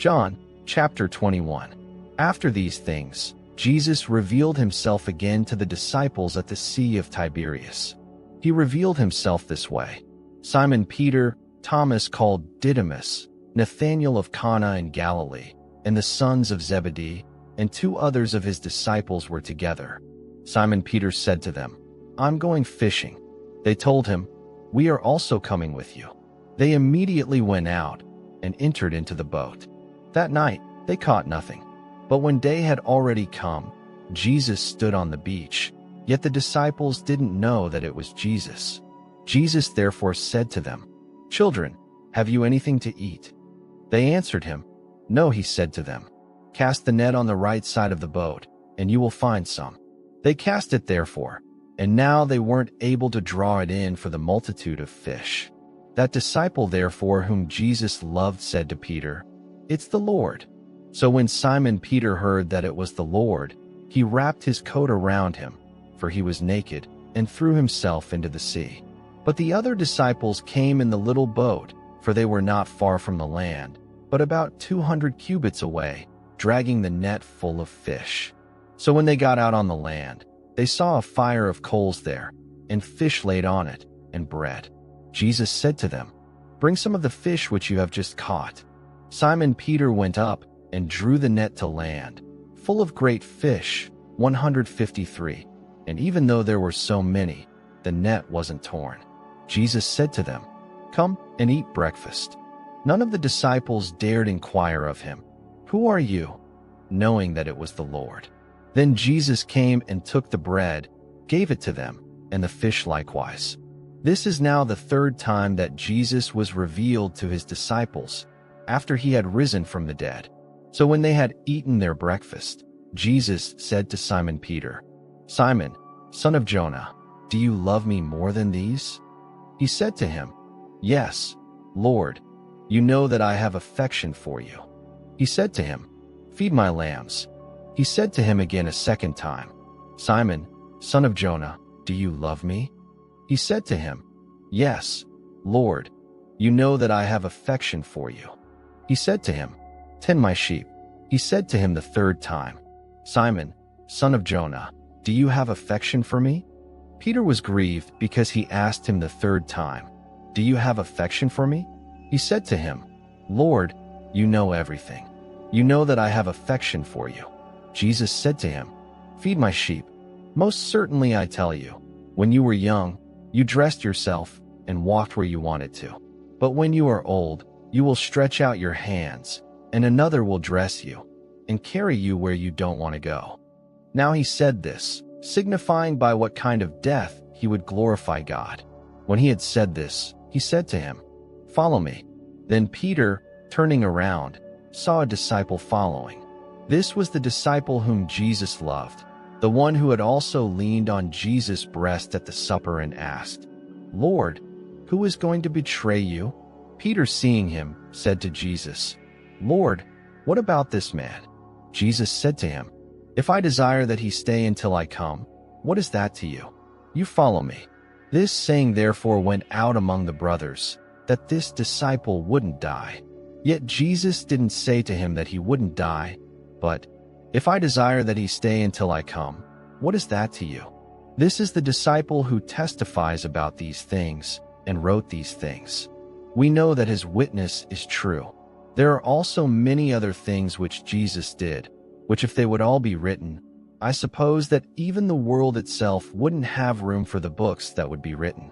John, chapter 21. After these things, Jesus revealed himself again to the disciples at the Sea of Tiberias. He revealed himself this way. Simon Peter, Thomas called Didymus, Nathanael of Cana in Galilee, and the sons of Zebedee, and 2 others of his disciples were together. Simon Peter said to them, "I'm going fishing." They told him, "We are also coming with you." They immediately went out and entered into the boat. That night they caught nothing. But when day had already come, Jesus stood on the beach, yet the disciples didn't know that it was Jesus. Jesus therefore said to them, "Children, have you anything to eat?" They answered him, "No," he said to them. "Cast the net on the right side of the boat, and you will find some." They cast it therefore, and now they weren't able to draw it in for the multitude of fish. That disciple therefore whom Jesus loved said to Peter, "It's the Lord." So when Simon Peter heard that it was the Lord, he wrapped his coat around him, for he was naked, and threw himself into the sea. But the other disciples came in the little boat, for they were not far from the land, but about 200 cubits away, dragging the net full of fish. So when they got out on the land, they saw a fire of coals there, and fish laid on it, and bread. Jesus said to them, "Bring some of the fish which you have just caught." Simon Peter went up and drew the net to land, full of great fish, 153. And even though there were so many, the net wasn't torn. Jesus said to them, "Come and eat breakfast." None of the disciples dared inquire of him, "Who are you?" knowing that it was the Lord. Then Jesus came and took the bread, gave it to them, and the fish likewise. This is now the 3rd time that Jesus was revealed to his disciples, after he had risen from the dead. So when they had eaten their breakfast, Jesus said to Simon Peter, "Simon, son of Jonah, do you love me more than these?" He said to him, "Yes, Lord, you know that I have affection for you." He said to him, "Feed my lambs." He said to him again a 2nd time, "Simon, son of Jonah, do you love me?" He said to him, "Yes, Lord, you know that I have affection for you." He said to him, "Tend my sheep." He said to him the 3rd time, "Simon, son of Jonah, do you have affection for me?" Peter was grieved because he asked him the 3rd time, "Do you have affection for me?" He said to him, "Lord, you know everything. You know that I have affection for you." Jesus said to him, "Feed my sheep. Most certainly I tell you, when you were young, you dressed yourself and walked where you wanted to. But when you are old, you will stretch out your hands, and another will dress you and carry you where you don't want to go." Now he said this, signifying by what kind of death he would glorify God. When he had said this, he said to him, "Follow me." Then Peter, turning around, saw a disciple following. This was the disciple whom Jesus loved, the one who had also leaned on Jesus' breast at the supper and asked, "Lord, who is going to betray you?" Peter, seeing him, said to Jesus, "Lord, what about this man?" Jesus said to him, "If I desire that he stay until I come, what is that to you? You follow me." This saying therefore went out among the brothers, that this disciple wouldn't die. Yet Jesus didn't say to him that he wouldn't die, but, "If I desire that he stay until I come, what is that to you?" This is the disciple who testifies about these things and wrote these things. We know that his witness is true. There are also many other things which Jesus did, which if they would all be written, I suppose that even the world itself wouldn't have room for the books that would be written.